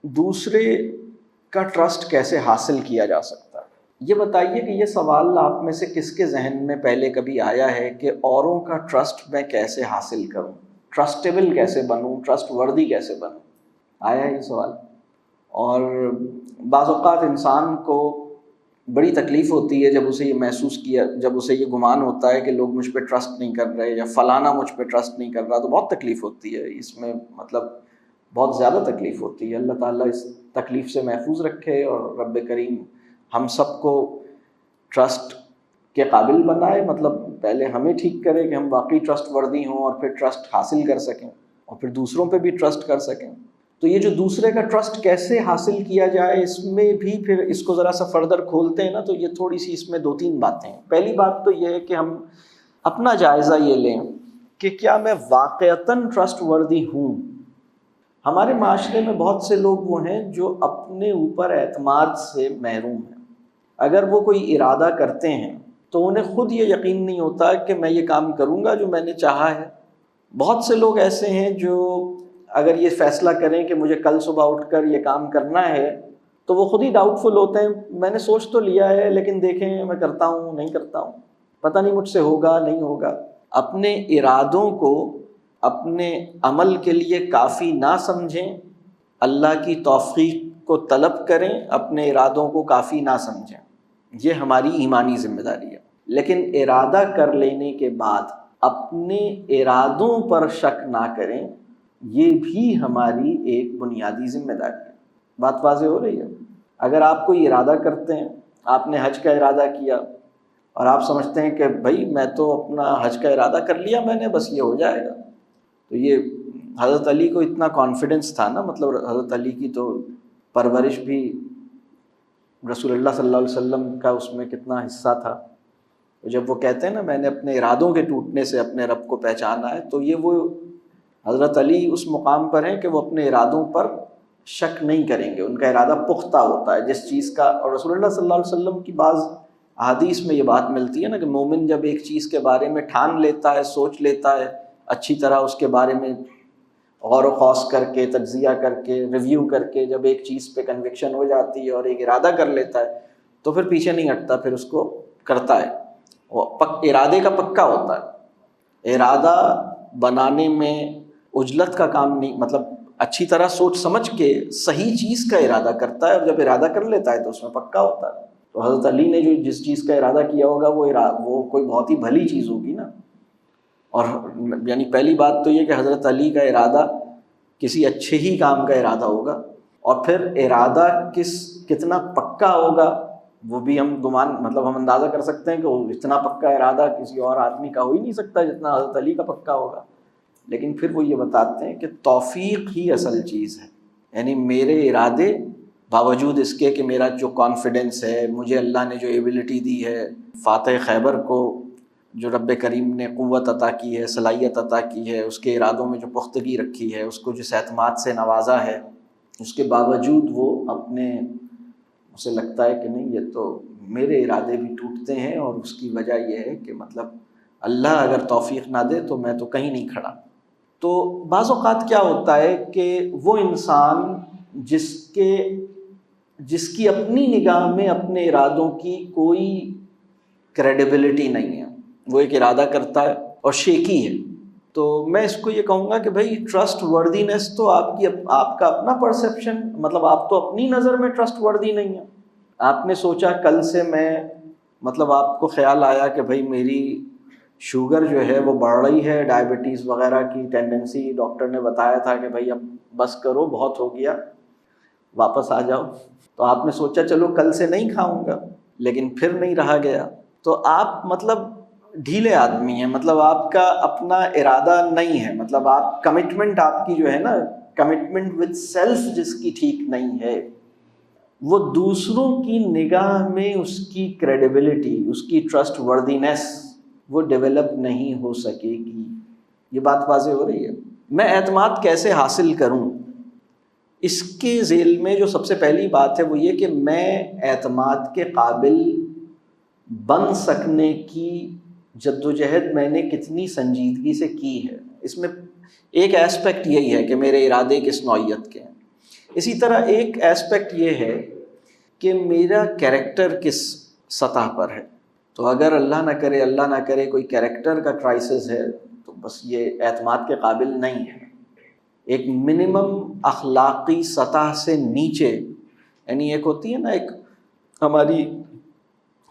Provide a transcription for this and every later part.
دوسرے کا ٹرسٹ کیسے حاصل کیا جا سکتا ہے؟ یہ بتائیے کہ یہ سوال آپ میں سے کس کے ذہن میں پہلے کبھی آیا ہے کہ اوروں کا ٹرسٹ میں کیسے حاصل کروں، ٹرسٹیبل کیسے بنوں، ٹرسٹ وردی کیسے بنوں؟ آیا ہے یہ سوال؟ اور بعض اوقات انسان کو بڑی تکلیف ہوتی ہے جب اسے یہ گمان ہوتا ہے کہ لوگ مجھ پہ ٹرسٹ نہیں کر رہے یا فلانا مجھ پہ ٹرسٹ نہیں کر رہا، تو بہت تکلیف ہوتی ہے اس میں، مطلب بہت زیادہ تکلیف ہوتی ہے۔ اللہ تعالیٰ اس تکلیف سے محفوظ رکھے، اور رب کریم ہم سب کو ٹرسٹ کے قابل بنائے، مطلب پہلے ہمیں ٹھیک کرے کہ ہم واقعی ٹرسٹ وردی ہوں، اور پھر ٹرسٹ حاصل کر سکیں، اور پھر دوسروں پہ بھی ٹرسٹ کر سکیں۔ تو یہ جو دوسرے کا ٹرسٹ کیسے حاصل کیا جائے، اس میں بھی پھر اس کو ذرا سا فردر کھولتے ہیں نا، تو یہ تھوڑی سی اس میں دو تین باتیں ہیں۔ پہلی بات تو یہ ہے کہ ہم اپنا جائزہ یہ لیں کہ کیا میں واقعتاً ٹرسٹ وردی ہوں۔ ہمارے معاشرے میں بہت سے لوگ وہ ہیں جو اپنے اوپر اعتماد سے محروم ہیں۔ اگر وہ کوئی ارادہ کرتے ہیں تو انہیں خود یہ یقین نہیں ہوتا کہ میں یہ کام کروں گا جو میں نے چاہا ہے۔ بہت سے لوگ ایسے ہیں جو اگر یہ فیصلہ کریں کہ مجھے کل صبح اٹھ کر یہ کام کرنا ہے تو وہ خود ہی ڈاؤٹ فل ہوتے ہیں، میں نے سوچ تو لیا ہے لیکن دیکھیں میں کرتا ہوں نہیں کرتا ہوں، پتہ نہیں مجھ سے ہوگا نہیں ہوگا۔ اپنے ارادوں کو اپنے عمل کے لیے کافی نہ سمجھیں، اللہ کی توفیق کو طلب کریں، اپنے ارادوں کو کافی نہ سمجھیں، یہ ہماری ایمانی ذمہ داری ہے۔ لیکن ارادہ کر لینے کے بعد اپنے ارادوں پر شک نہ کریں، یہ بھی ہماری ایک بنیادی ذمہ داری ہے۔ بات واضح ہو رہی ہے؟ اگر آپ کوئی ارادہ کرتے ہیں، آپ نے حج کا ارادہ کیا اور آپ سمجھتے ہیں کہ بھائی میں تو اپنا حج کا ارادہ کر لیا میں نے، بس یہ ہو جائے گا، تو یہ حضرت علی کو اتنا کانفیڈنس تھا نا، مطلب حضرت علی کی تو پرورش بھی رسول اللہ صلی اللہ علیہ وسلم کا اس میں کتنا حصہ تھا۔ جب وہ کہتے ہیں نا میں نے اپنے ارادوں کے ٹوٹنے سے اپنے رب کو پہچانا ہے، تو یہ وہ حضرت علی اس مقام پر ہیں کہ وہ اپنے ارادوں پر شک نہیں کریں گے، ان کا ارادہ پختہ ہوتا ہے جس چیز کا۔ اور رسول اللہ صلی اللہ علیہ وسلم کی بعض احادیث میں یہ بات ملتی ہے نا کہ مومن جب ایک چیز کے بارے میں ٹھان لیتا ہے، سوچ لیتا ہے اچھی طرح، اس کے بارے میں غور و خوض کر کے، تجزیہ کر کے، ریویو کر کے، جب ایک چیز پہ کنوکشن ہو جاتی ہے اور ایک ارادہ کر لیتا ہے تو پھر پیچھے نہیں ہٹتا، پھر اس کو کرتا ہے، وہ ارادے کا پکا ہوتا ہے۔ ارادہ بنانے میں عجلت کا کام نہیں، مطلب اچھی طرح سوچ سمجھ کے صحیح چیز کا ارادہ کرتا ہے، اور جب ارادہ کر لیتا ہے تو اس میں پکا ہوتا ہے۔ تو حضرت علی نے جو جس چیز کا ارادہ کیا ہوگا وہ کوئی بہت ہی بھلی چیز ہوگی نا۔ اور یعنی پہلی بات تو یہ کہ حضرت علی کا ارادہ کسی اچھے ہی کام کا ارادہ ہوگا، اور پھر ارادہ کتنا پکا ہوگا وہ بھی ہم ہم اندازہ کر سکتے ہیں کہ اتنا پکا ارادہ کسی اور آدمی کا ہو ہی نہیں سکتا جتنا حضرت علی کا پکا ہوگا۔ لیکن پھر وہ یہ بتاتے ہیں کہ توفیق ہی اصل چیز ہے، یعنی میرے ارادے باوجود اس کے کہ میرا جو کانفیڈنس ہے، مجھے اللہ نے جو ایبلٹی دی ہے، فاتح خیبر کو جو رب کریم نے قوت عطا کی ہے، صلاحیت عطا کی ہے، اس کے ارادوں میں جو پختگی رکھی ہے، اس کو جس اعتماد سے نوازا ہے، اس کے باوجود وہ اسے لگتا ہے کہ نہیں یہ تو میرے ارادے بھی ٹوٹتے ہیں، اور اس کی وجہ یہ ہے کہ مطلب اللہ اگر توفیق نہ دے تو میں تو کہیں نہیں کھڑا۔ تو بعض اوقات کیا ہوتا ہے کہ وہ انسان جس کی اپنی نگاہ میں اپنے ارادوں کی کوئی کریڈیبلٹی نہیں ہے، وہ ایک ارادہ کرتا ہے اور شیکی ہے، تو میں اس کو یہ کہوں گا کہ بھائی ٹرسٹ وردینس تو آپ کا اپنا پرسیپشن، مطلب آپ تو اپنی نظر میں ٹرسٹ وردی نہیں ہیں۔ آپ نے سوچا کل سے مطلب آپ کو خیال آیا کہ بھائی میری شوگر جو ہے وہ بڑھ رہی ہے، ڈائبٹیز وغیرہ کی ٹینڈنسی، ڈاکٹر نے بتایا تھا کہ بھائی اب بس کرو، بہت ہو گیا، واپس آ جاؤ۔ تو آپ نے سوچا چلو کل سے نہیں کھاؤں گا، لیکن پھر نہیں رہا گیا، تو آپ مطلب ڈھیلے آدمی ہیں، مطلب آپ کا اپنا ارادہ نہیں ہے، مطلب آپ کمٹمنٹ آپ کی جو ہے نا، کمٹمنٹ ود سیلف جس کی ٹھیک نہیں ہے، وہ دوسروں کی نگاہ میں اس کی کریڈیبلٹی، اس کی ٹرسٹ وردینس وہ ڈیولپ نہیں ہو سکے گی۔ یہ بات واضح ہو رہی ہے؟ میں اعتماد کیسے حاصل کروں؟ اس کے ذیل میں جو سب سے پہلی بات ہے وہ یہ کہ میں اعتماد کے قابل بن سکنے کی جدوجہد میں نے کتنی سنجیدگی سے کی ہے۔ اس میں ایک ایسپیکٹ یہی ہے کہ میرے ارادے کس نوعیت کے ہیں۔ اسی طرح ایک ایسپیکٹ یہ ہے کہ میرا کیریکٹر کس سطح پر ہے. تو اگر اللہ نہ کرے کوئی کیریکٹر کا کرائسس ہے تو بس یہ اعتماد کے قابل نہیں ہے. ایک منیمم اخلاقی سطح سے نیچے، یعنی ایک ہوتی ہے نا، ایک ہماری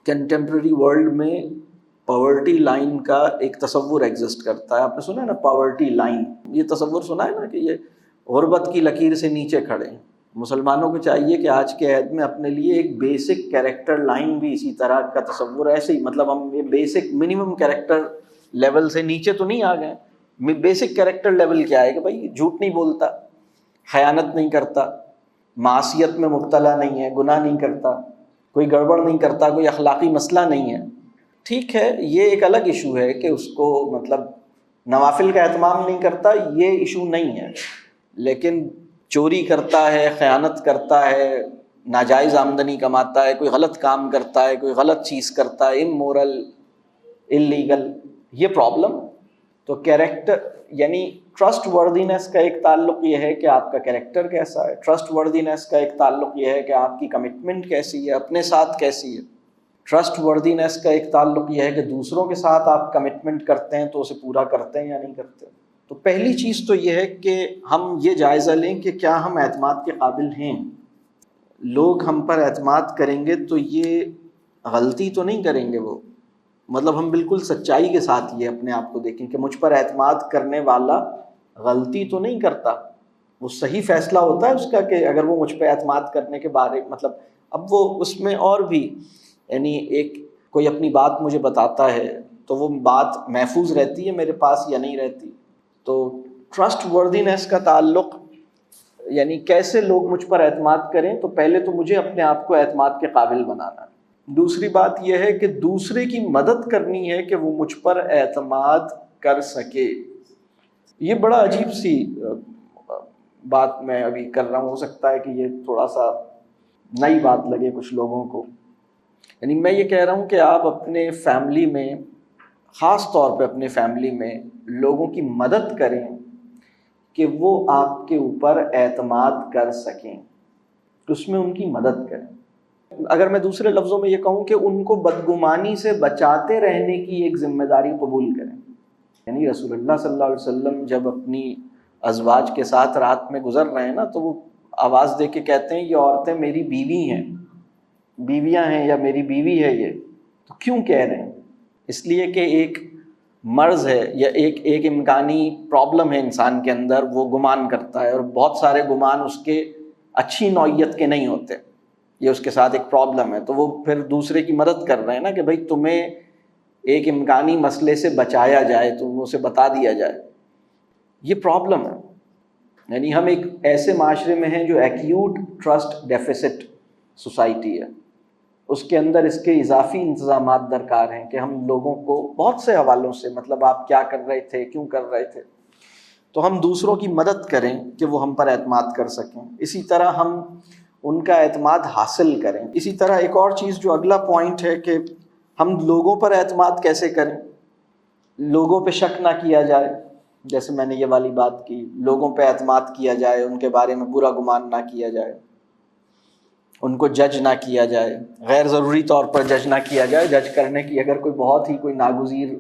کنٹمپریری ورلڈ میں پاورٹی لائن کا ایک تصور ایگزسٹ کرتا ہے. آپ نے سنا ہے نا پاورٹی لائن، یہ تصور سنا ہے نا کہ یہ غربت کی لکیر سے نیچے کھڑے ہیں. مسلمانوں کو چاہیے کہ آج کے عہد میں اپنے لیے ایک بیسک کیریکٹر لائن بھی اسی طرح کا تصور ایسے ہی، مطلب ہم یہ بیسک منیمم کیریکٹر لیول سے نیچے تو نہیں آ گئے. بیسک کیریکٹر لیول کیا ہے کہ بھائی جھوٹ نہیں بولتا، خیانت نہیں کرتا، معصیت میں مبتلا نہیں ہے، گناہ نہیں کرتا، کوئی گڑبڑ نہیں کرتا، کوئی اخلاقی مسئلہ نہیں ہے. ٹھیک ہے، یہ ایک الگ ایشو ہے کہ اس کو مطلب نوافل کا اہتمام نہیں کرتا، یہ ایشو نہیں ہے. لیکن چوری کرتا ہے، خیانت کرتا ہے، ناجائز آمدنی کماتا ہے، کوئی غلط کام کرتا ہے، کوئی غلط چیز کرتا ہے، امورل، اللیگل، یہ پرابلم. تو کیریکٹر یعنی ٹرسٹ وردینس کا ایک تعلق یہ ہے کہ آپ کا کیریکٹر کیسا ہے. ٹرسٹ وردینس کا ایک تعلق یہ ہے کہ آپ کی کمٹمنٹ کیسی ہے، اپنے ساتھ کیسی ہے. ٹرسٹ وردینس کا ایک تعلق یہ ہے کہ دوسروں کے ساتھ آپ کمٹمنٹ کرتے ہیں تو اسے پورا کرتے ہیں یا نہیں کرتے. تو پہلی چیز تو یہ ہے کہ ہم یہ جائزہ لیں کہ کیا ہم اعتماد کے قابل ہیں. لوگ ہم پر اعتماد کریں گے تو یہ غلطی تو نہیں کریں گے وہ، مطلب ہم بالکل سچائی کے ساتھ یہ اپنے آپ کو دیکھیں کہ مجھ پر اعتماد کرنے والا غلطی تو نہیں کرتا. وہ صحیح فیصلہ ہوتا ہے اس کا کہ اگر وہ مجھ پہ اعتماد کرنے کے بارے مطلب اب وہ اس میں اور بھی یعنی ایک کوئی اپنی بات مجھے بتاتا ہے تو وہ بات محفوظ رہتی ہے میرے پاس یا نہیں رہتی. تو ٹرسٹ وردینس کا تعلق یعنی کیسے لوگ مجھ پر اعتماد کریں، تو پہلے تو مجھے اپنے آپ کو اعتماد کے قابل بنانا ہے. دوسری بات یہ ہے کہ دوسرے کی مدد کرنی ہے کہ وہ مجھ پر اعتماد کر سکے. یہ بڑا عجیب سی بات میں ابھی کر رہا ہوں، ہو سکتا ہے کہ یہ تھوڑا سا نئی بات لگے کچھ لوگوں کو. یعنی میں یہ کہہ رہا ہوں کہ آپ اپنے فیملی میں، خاص طور پہ اپنے فیملی میں لوگوں کی مدد کریں کہ وہ آپ کے اوپر اعتماد کر سکیں، اس میں ان کی مدد کریں. اگر میں دوسرے لفظوں میں یہ کہوں کہ ان کو بدگمانی سے بچاتے رہنے کی ایک ذمہ داری قبول کریں. یعنی رسول اللہ صلی اللہ علیہ وسلم جب اپنی ازواج کے ساتھ رات میں گزر رہے ہیں نا تو وہ آواز دے کے کہتے ہیں یہ عورتیں میری بیوی ہیں، بیویاں ہیں یا میری بیوی ہے. یہ تو کیوں کہہ رہے ہیں؟ اس لیے کہ ایک مرض ہے یا ایک امکانی پرابلم ہے انسان کے اندر، وہ گمان کرتا ہے اور بہت سارے گمان اس کے اچھی نوعیت کے نہیں ہوتے، یہ اس کے ساتھ ایک پرابلم ہے. تو وہ پھر دوسرے کی مدد کر رہے ہیں نا کہ بھائی تمہیں ایک امکانی مسئلے سے بچایا جائے تو اسے بتا دیا جائے. یہ پرابلم ہے. یعنی ہم ایک ایسے معاشرے میں ہیں جو ایکیوٹ ٹرسٹ ڈیفیسٹ سوسائٹی ہے، اس کے اندر اس کے اضافی انتظامات درکار ہیں کہ ہم لوگوں کو بہت سے حوالوں سے مطلب آپ کیا کر رہے تھے، کیوں کر رہے تھے، تو ہم دوسروں کی مدد کریں کہ وہ ہم پر اعتماد کر سکیں. اسی طرح ہم ان کا اعتماد حاصل کریں. اسی طرح ایک اور چیز جو اگلا پوائنٹ ہے کہ ہم لوگوں پر اعتماد کیسے کریں. لوگوں پہ شک نہ کیا جائے، جیسے میں نے یہ والی بات کی، لوگوں پہ اعتماد کیا جائے، ان کے بارے میں برا گمان نہ کیا جائے، ان کو جج نہ کیا جائے، غیر ضروری طور پر جج نہ کیا جائے. جج کرنے کی اگر کوئی بہت ہی کوئی ناگزیر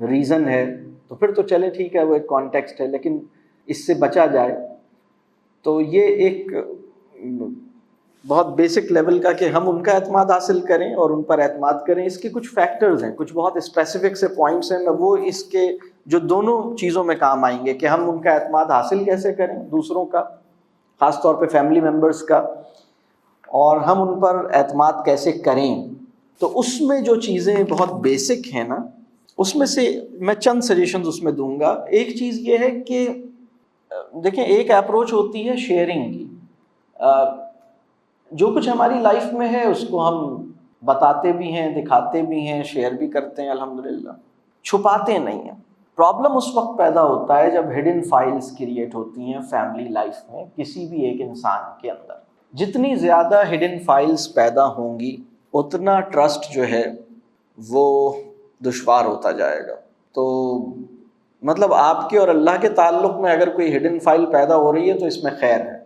ریزن ہے تو پھر تو چلے ٹھیک ہے، وہ ایک کانٹیکسٹ ہے، لیکن اس سے بچا جائے. تو یہ ایک بہت بیسک لیول کا کہ ہم ان کا اعتماد حاصل کریں اور ان پر اعتماد کریں. اس کے کچھ فیکٹرز ہیں، کچھ بہت اسپیسیفک سے پوائنٹس ہیں، میں وہ اس کے جو دونوں چیزوں میں کام آئیں گے کہ ہم ان کا اعتماد حاصل کیسے کریں، دوسروں کا، خاص طور پہ فیملی ممبرس کا، اور ہم ان پر اعتماد کیسے کریں. تو اس میں جو چیزیں بہت بیسک ہیں نا، اس میں سے میں چند سجیشنز اس میں دوں گا. ایک چیز یہ ہے کہ دیکھیں، ایک اپروچ ہوتی ہے شیئرنگ کی. جو کچھ ہماری لائف میں ہے اس کو ہم بتاتے بھی ہیں، دکھاتے بھی ہیں، شیئر بھی کرتے ہیں، الحمدللہ، چھپاتے نہیں ہیں. پرابلم اس وقت پیدا ہوتا ہے جب ہڈن فائلز کریٹ ہوتی ہیں فیملی لائف میں کسی بھی ایک انسان کے اندر. جتنی زیادہ ہڈن فائلز پیدا ہوں گی اتنا ٹرسٹ جو ہے وہ دشوار ہوتا جائے گا. تو مطلب آپ کے اور اللہ کے تعلق میں اگر کوئی ہڈن فائل پیدا ہو رہی ہے تو اس میں خیر ہے،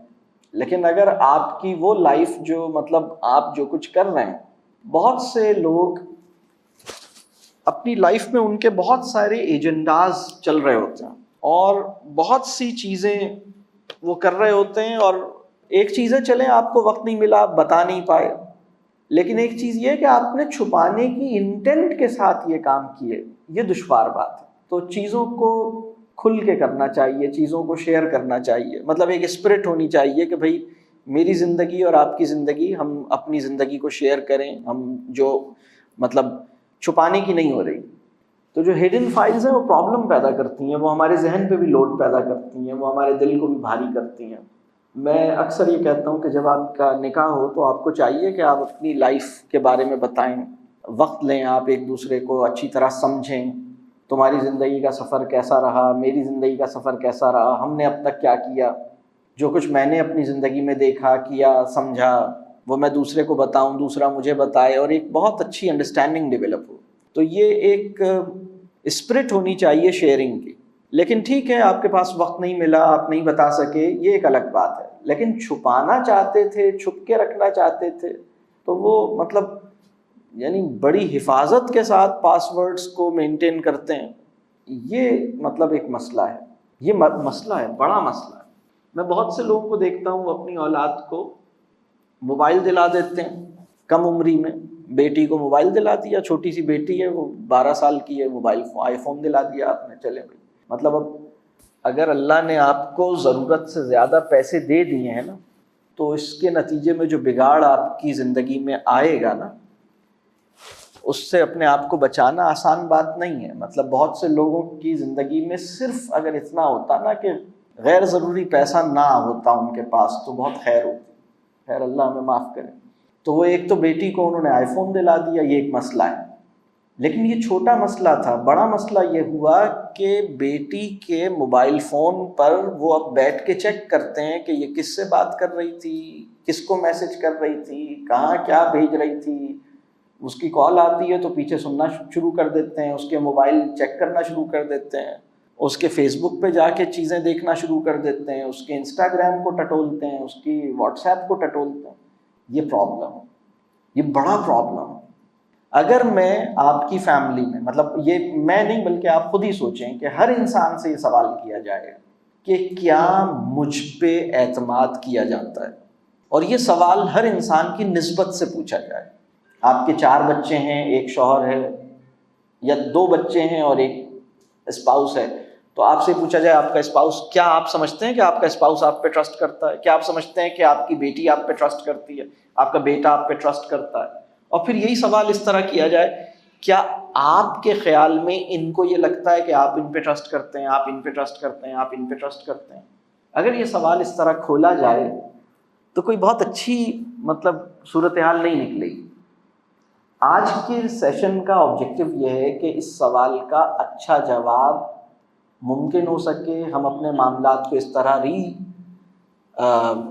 لیکن اگر آپ کی وہ لائف جو مطلب آپ جو کچھ کر رہے ہیں، بہت سے لوگ اپنی لائف میں ان کے بہت سارے ایجنڈاز چل رہے ہوتے ہیں اور بہت سی چیزیں وہ کر رہے ہوتے ہیں، اور ایک چیز ہے چلیں آپ کو وقت نہیں ملا، آپ بتا نہیں پائے، لیکن ایک چیز یہ ہے کہ آپ نے چھپانے کی انٹینٹ کے ساتھ یہ کام کیے، یہ دشوار بات ہے۔ تو چیزوں کو کھل کے کرنا چاہیے، چیزوں کو شیئر کرنا چاہیے، مطلب ایک اسپرٹ ہونی چاہیے کہ بھائی میری زندگی اور آپ کی زندگی، ہم اپنی زندگی کو شیئر کریں، ہم جو مطلب چھپانے کی نہیں ہو رہی۔ تو جو ہڈن فائلز ہیں وہ پرابلم پیدا کرتی ہیں، وہ ہمارے ذہن پہ بھی لوڈ پیدا کرتی ہیں، وہ ہمارے دل کو بھی بھاری کرتی ہیں۔ میں اکثر یہ کہتا ہوں کہ جب آپ کا نکاح ہو تو آپ کو چاہیے کہ آپ اپنی لائف کے بارے میں بتائیں، وقت لیں، آپ ایک دوسرے کو اچھی طرح سمجھیں، تمہاری زندگی کا سفر کیسا رہا، میری زندگی کا سفر کیسا رہا، ہم نے اب تک کیا کیا، جو کچھ میں نے اپنی زندگی میں دیکھا، کیا، سمجھا، وہ میں دوسرے کو بتاؤں، دوسرا مجھے بتائے، اور ایک بہت اچھی انڈرسٹینڈنگ ڈیولپ ہو۔ تو یہ ایک اسپرٹ ہونی چاہیے شیئرنگ کی۔ لیکن ٹھیک ہے، آپ کے پاس وقت نہیں ملا، آپ نہیں بتا سکے، یہ ایک الگ بات ہے، لیکن چھپانا چاہتے تھے، چھپ کے رکھنا چاہتے تھے، تو وہ مطلب یعنی بڑی حفاظت کے ساتھ پاس ورڈز کو مینٹین کرتے ہیں، یہ مطلب ایک مسئلہ ہے، یہ مسئلہ ہے، بڑا مسئلہ ہے۔ میں بہت سے لوگوں کو دیکھتا ہوں اپنی اولاد کو موبائل دلا دیتے ہیں کم عمری میں، بیٹی کو موبائل دلا دیا، چھوٹی سی بیٹی ہے، وہ 12 سال کی ہے، آئی فون دلا دیا آپ نے، چلے بھائی۔ مطلب اب اگر اللہ نے آپ کو ضرورت سے زیادہ پیسے دے دیے ہیں نا، تو اس کے نتیجے میں جو بگاڑ آپ کی زندگی میں آئے گا نا، اس سے اپنے آپ کو بچانا آسان بات نہیں ہے۔ مطلب بہت سے لوگوں کی زندگی میں صرف اگر اتنا ہوتا نا کہ غیر ضروری پیسہ نہ ہوتا ان کے پاس تو بہت خیر ہوتی، خیر اللہ ہمیں معاف کرے۔ تو وہ ایک تو بیٹی کو انہوں نے آئی فون دلا دیا، یہ ایک مسئلہ ہے، لیکن یہ چھوٹا مسئلہ تھا۔ بڑا مسئلہ یہ ہوا کہ بیٹی کے موبائل فون پر وہ اب بیٹھ کے چیک کرتے ہیں کہ یہ کس سے بات کر رہی تھی، کس کو میسج کر رہی تھی، کہاں کیا بھیج رہی تھی، اس کی کال آتی ہے تو پیچھے سننا شروع کر دیتے ہیں، اس کے موبائل چیک کرنا شروع کر دیتے ہیں، اس کے فیس بک پہ جا کے چیزیں دیکھنا شروع کر دیتے ہیں، اس کے انسٹاگرام کو ٹٹولتے ہیں، اس کی واٹس ایپ کو ٹٹولتے ہیں۔ یہ پرابلم ہے، یہ بڑا پرابلم ہے۔ اگر میں آپ کی فیملی میں، مطلب یہ میں نہیں بلکہ آپ خود ہی سوچیں کہ ہر انسان سے یہ سوال کیا جائے کہ کیا مجھ پہ اعتماد کیا جاتا ہے، اور یہ سوال ہر انسان کی نسبت سے پوچھا جائے۔ آپ کے 4 بچے ہیں، ایک شوہر ہے، یا 2 بچے ہیں اور ایک اسپاؤس ہے، تو آپ سے پوچھا جائے آپ کا اسپاؤس، کیا آپ سمجھتے ہیں کہ آپ کا اسپاؤس آپ پہ ٹرسٹ کرتا ہے؟ کیا آپ سمجھتے ہیں کہ آپ کی بیٹی آپ پہ ٹرسٹ کرتی ہے، آپ کا بیٹا آپ پہ ٹرسٹ کرتا ہے؟ اور پھر یہی سوال اس طرح کیا جائے، کیا آپ کے خیال میں ان کو یہ لگتا ہے کہ آپ ان پہ ٹرسٹ کرتے ہیں، آپ ان پہ ٹرسٹ کرتے ہیں، آپ ان پہ ٹرسٹ کرتے ہیں؟ اگر یہ سوال اس طرح کھولا جائے تو کوئی بہت اچھی مطلب صورتحال نہیں نکلے گی۔ آج کے سیشن کا آبجیکٹو یہ ہے کہ اس سوال کا اچھا جواب ممکن ہو سکے، ہم اپنے معاملات کو اس طرح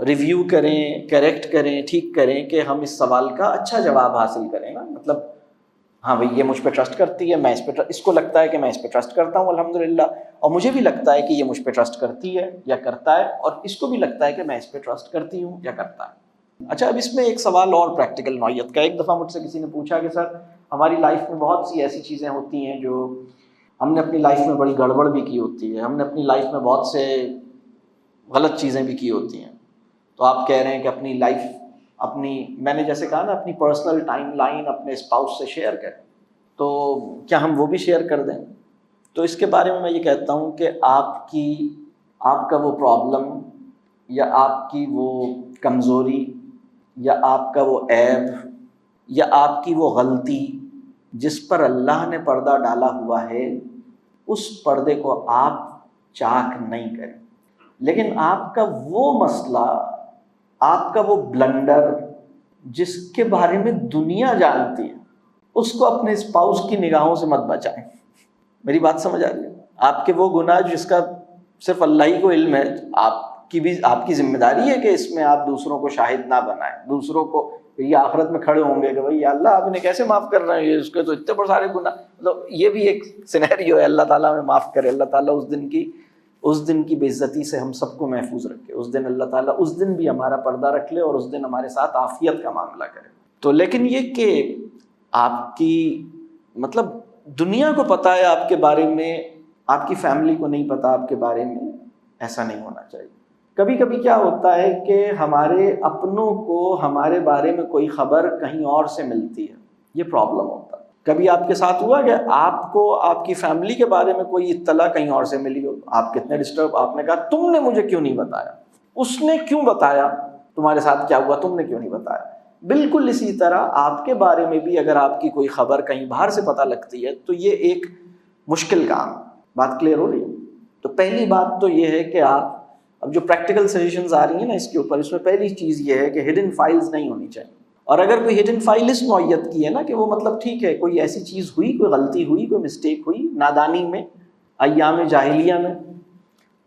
ریویو کریں، کریکٹ کریں، ٹھیک کریں کہ ہم اس سوال کا اچھا جواب حاصل کریں نا۔ مطلب ہاں بھئی یہ مجھ پہ ٹرسٹ کرتی ہے، میں اس کو لگتا ہے کہ میں اس پہ ٹرسٹ کرتا ہوں الحمدللہ، اور مجھے بھی لگتا ہے کہ یہ مجھ پہ ٹرسٹ کرتی ہے یا کرتا ہے، اور اس کو بھی لگتا ہے کہ میں اس پہ ٹرسٹ کرتی ہوں یا کرتا ہے۔ اچھا، اب اس میں ایک سوال اور پریکٹیکل نوعیت کا۔ ایک دفعہ مجھ سے کسی نے پوچھا کہ سر ہماری لائف میں بہت سی ایسی چیزیں ہوتی ہیں جو ہم نے اپنی لائف میں بڑی گڑبڑ بھی کی ہوتی ہے، ہم نے اپنی لائف میں بہت سے غلط چیزیں بھی کی ہوتی ہیں، تو آپ کہہ رہے ہیں کہ اپنی لائف، میں نے جیسے کہا نا اپنی پرسنل ٹائم لائن اپنے اسپاؤس سے شیئر کریں، تو کیا ہم وہ بھی شیئر کر دیں؟ تو اس کے بارے میں یہ کہتا ہوں کہ آپ کا وہ پرابلم یا آپ کی وہ کمزوری یا آپ کا وہ عیب یا آپ کی وہ غلطی جس پر اللہ نے پردہ ڈالا ہوا ہے، اس پردے کو آپ چاک نہیں کریں، لیکن آپ کا وہ مسئلہ، آپ کا وہ بلنڈر جس کے بارے میں دنیا جانتی ہے، اس کو اپنے اسپاؤس کی نگاہوں سے مت بچائیں۔ میری بات سمجھ آ رہی ہے؟ آپ کے وہ گناہ جس کا صرف اللہ ہی کو علم ہے، آپ کی ذمہ داری ہے کہ اس میں آپ دوسروں کو شاہد نہ بنائیں، دوسروں کو یہ آخرت میں کھڑے ہوں گے کہ بھائی یا اللہ آپ انہیں کیسے معاف کر رہے ہیں، اس کے تو اتنے بڑے سارے گناہ، مطلب یہ بھی ایک سینیریو ہے، اللہ تعالیٰ ہمیں معاف کرے، اللہ تعالیٰ اس دن کی اس دن کی بے عزتی سے ہم سب کو محفوظ رکھے، اس دن اللہ تعالیٰ اس دن بھی ہمارا پردہ رکھ لے اور اس دن ہمارے ساتھ عافیت کا معاملہ کرے۔ تو لیکن یہ کہ آپ کی مطلب دنیا کو پتہ ہے آپ کے بارے میں، آپ کی فیملی کو نہیں پتہ آپ کے بارے میں، ایسا نہیں ہونا چاہیے۔ کبھی کبھی کیا ہوتا ہے کہ ہمارے اپنوں کو ہمارے بارے میں کوئی خبر کہیں اور سے ملتی ہے، یہ پرابلم ہوتا ہے۔ کبھی آپ کے ساتھ ہوا کہ آپ کو آپ کی فیملی کے بارے میں کوئی اطلاع کہیں اور سے ملی ہو، آپ کتنے ڈسٹرب، آپ نے کہا تم نے مجھے کیوں نہیں بتایا، اس نے کیوں بتایا، تمہارے ساتھ کیا ہوا تم نے کیوں نہیں بتایا۔ بالکل اسی طرح آپ کے بارے میں بھی اگر آپ کی کوئی خبر کہیں باہر سے پتہ لگتی ہے تو یہ ایک مشکل کام ہے۔ بات کلیئر ہو رہی ہے؟ تو پہلی بات تو یہ ہے کہ آپ اب جو پریکٹیکل سجیشنز آ رہی ہیں نا اس کے اوپر، اس میں پہلی چیز یہ ہے کہ ہڈن فائلز نہیں ہونی چاہیے۔ اور اگر کوئی ہڈن فائل اس نوعیت کی ہے نا کہ وہ مطلب ٹھیک ہے کوئی ایسی چیز ہوئی، کوئی غلطی ہوئی، کوئی مسٹیک ہوئی نادانی میں، ایام جاہلیہ میں،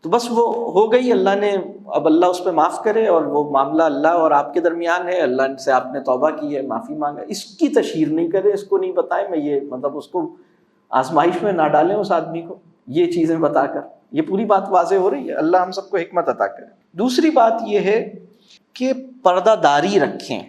تو بس وہ ہو گئی، اللہ نے اب اللہ اس پہ معاف کرے، اور وہ معاملہ اللہ اور آپ کے درمیان ہے، اللہ سے آپ نے توبہ کی ہے، معافی مانگا، اس کی تشہیر نہیں کرے، اس کو نہیں بتائیں، میں یہ مطلب اس کو آزمائش میں نہ ڈالیں اس آدمی کو یہ چیزیں بتا کر۔ یہ پوری بات واضح ہو رہی ہے، اللہ ہم سب کو حکمت عطا کرے۔ دوسری بات یہ ہے کہ پردہ داری رکھیں۔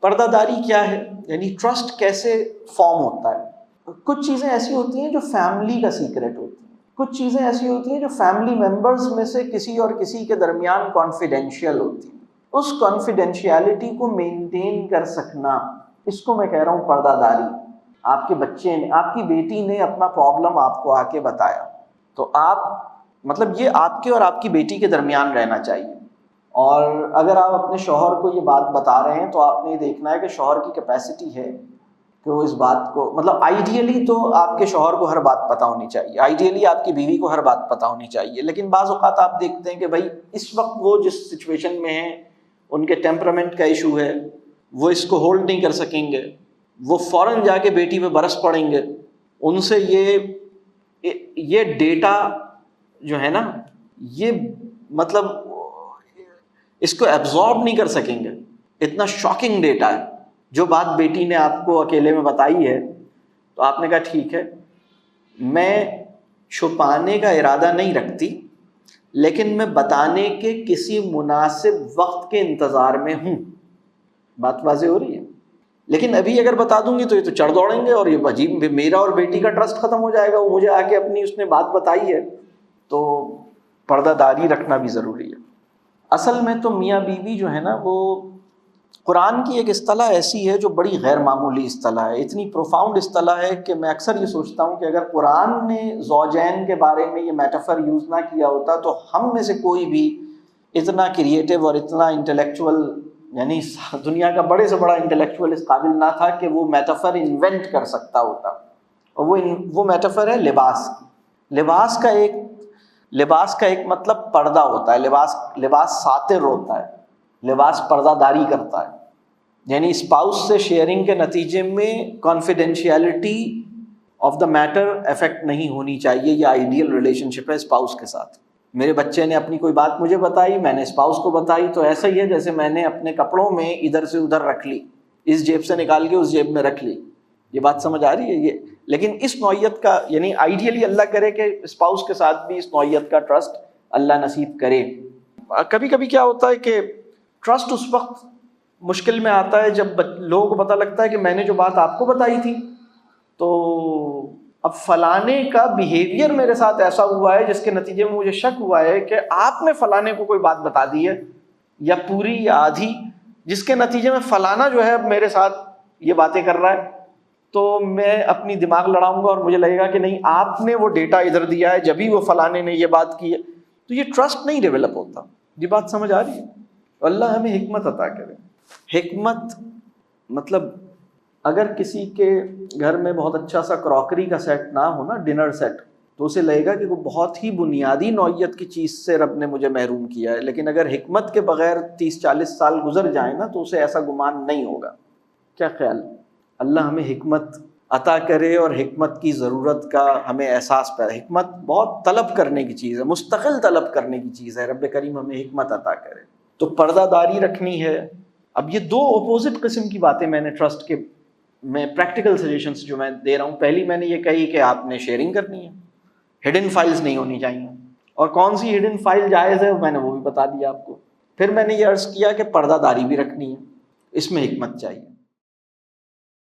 پردہ داری کیا ہے؟ یعنی ٹرسٹ کیسے فارم ہوتا ہے؟ کچھ چیزیں ایسی ہوتی ہیں جو فیملی کا سیکرٹ ہوتی ہیں، کچھ چیزیں ایسی ہوتی ہیں جو فیملی ممبرز میں سے کسی اور کسی کے درمیان کانفیڈینشیل ہوتی ہیں۔ اس کانفیڈینشیلٹی کو مینٹین کر سکنا، اس کو میں کہہ رہا ہوں پردہ داری۔ آپ کے بچے نے، آپ کی بیٹی نے اپنا پرابلم آپ کو آ کے بتایا، تو آپ مطلب یہ آپ کے اور آپ کی بیٹی کے درمیان رہنا چاہیے۔ اور اگر آپ اپنے شوہر کو یہ بات بتا رہے ہیں تو آپ نے یہ دیکھنا ہے کہ شوہر کی کیپیسٹی ہے کہ وہ اس بات کو، مطلب آئیڈیلی تو آپ کے شوہر کو ہر بات پتہ ہونی چاہیے، آئیڈیلی آپ کی بیوی کو ہر بات پتہ ہونی چاہیے، لیکن بعض اوقات آپ دیکھتے ہیں کہ بھائی اس وقت وہ جس سچویشن میں ہیں، ان کے ٹیمپرامنٹ کا ایشو ہے، وہ اس کو ہولڈ نہیں کر سکیں گے، وہ فوراً جا کے بیٹی پہ برس پڑیں گے، ان سے یہ ڈیٹا جو ہے نا، یہ مطلب اس کو ایبزارب نہیں کر سکیں گے، اتنا شاکنگ ڈیٹا ہے۔ جو بات بیٹی نے آپ کو اکیلے میں بتائی ہے تو آپ نے کہا ٹھیک ہے، میں چھپانے کا ارادہ نہیں رکھتی، لیکن میں بتانے کے کسی مناسب وقت کے انتظار میں ہوں۔ بات واضح ہو رہی ہے؟ لیکن ابھی اگر بتا دوں گی تو یہ تو چڑھ دوڑیں گے، اور یہ عجیب، میرا اور بیٹی کا ٹرسٹ ختم ہو جائے گا، وہ مجھے آ کے اپنی اس نے بات بتائی ہے۔ تو پردہ داری رکھنا بھی ضروری ہے۔ اصل میں تو میاں بیوی جو ہے نا، وہ قرآن کی ایک اصطلاح ایسی ہے جو بڑی غیر معمولی اصطلاح ہے، اتنی پروفاؤنڈ اصطلاح ہے کہ میں اکثر یہ سوچتا ہوں کہ اگر قرآن نے زوجین کے بارے میں یہ میٹافر یوز نہ کیا ہوتا تو ہم میں سے کوئی بھی اتنا کریٹو اور اتنا انٹلیکچوئل، یعنی دنیا کا بڑے سے بڑا انٹلیکچوئل اس قابل نہ تھا کہ وہ میٹافر انوینٹ کر سکتا ہوتا۔ اور وہ میٹافر ہے لباس کی۔ لباس کا ایک مطلب پردہ ہوتا ہے، لباس ساتر ہوتا ہے، لباس پردہ داری کرتا ہے، یعنی اسپاؤس سے شیئرنگ کے نتیجے میں confidentiality of the matter affect نہیں ہونی چاہیے۔ یہ آئیڈیل ریلیشن شپ ہے اسپاؤس کے ساتھ۔ میرے بچے نے اپنی کوئی بات مجھے بتائی، میں نے اسپاؤس کو بتائی، تو ایسا ہی ہے جیسے میں نے اپنے کپڑوں میں ادھر سے ادھر رکھ لی، اس جیب سے نکال کے اس جیب میں رکھ لی۔ یہ بات سمجھ آ رہی ہے؟ یہ لیکن اس نوعیت کا، یعنی آئیڈیلی اللہ کرے کہ اسپاؤس کے ساتھ بھی اس نوعیت کا ٹرسٹ اللہ نصیب کرے۔ کبھی کبھی کیا ہوتا ہے کہ ٹرسٹ اس وقت مشکل میں آتا ہے جب لوگوں کو پتہ لگتا ہے کہ میں نے جو بات آپ کو بتائی تھی تو اب فلانے کا بیہیویئر میرے ساتھ ایسا ہوا ہے جس کے نتیجے میں مجھے شک ہوا ہے کہ آپ نے فلانے کو کوئی بات بتا دی ہے، یا پوری یا آدھی، جس کے نتیجے میں فلانا جو ہے اب میرے ساتھ یہ باتیں کر رہا ہے، تو میں اپنی دماغ لڑاؤں گا اور مجھے لگے گا کہ نہیں آپ نے وہ ڈیٹا ادھر دیا ہے جبھی وہ فلانے نے یہ بات کی ہے، تو یہ ٹرسٹ نہیں ڈیولپ ہوتا۔ یہ بات سمجھ آ رہی ہے؟ اللہ ہمیں حکمت عطا کرے۔ حکمت مطلب اگر کسی کے گھر میں بہت اچھا سا کراکری کا سیٹ نہ ہو نا، ڈنر سیٹ، تو اسے لگے گا کہ وہ بہت ہی بنیادی نوعیت کی چیز سے رب نے مجھے محروم کیا ہے، لیکن اگر حکمت کے بغیر 30-40 سال گزر جائیں نا تو اسے ایسا گمان نہیں ہوگا۔ کیا خیال؟ اللہ ہمیں حکمت عطا کرے اور حکمت کی ضرورت کا ہمیں احساس پیدا۔ حکمت بہت طلب کرنے کی چیز ہے، مستقل طلب کرنے کی چیز ہے، رب کریم ہمیں حکمت عطا کرے۔ تو پردہ داری رکھنی ہے۔ اب یہ دو اپوزٹ قسم کی باتیں میں نے ٹرسٹ کے میں پریکٹیکل سجیشنز جو میں دے رہا ہوں، پہلی میں نے یہ کہی کہ آپ نے شیئرنگ کرنی ہے، ہڈن فائلز نہیں ہونی چاہیے، اور کون سی ہڈن فائل جائز ہے میں نے وہ بھی بتا دیا آپ کو. پھر میں نے یہ عرض کیا کہ پردہ داری بھی رکھنی ہے، اس میں حکمت چاہیے.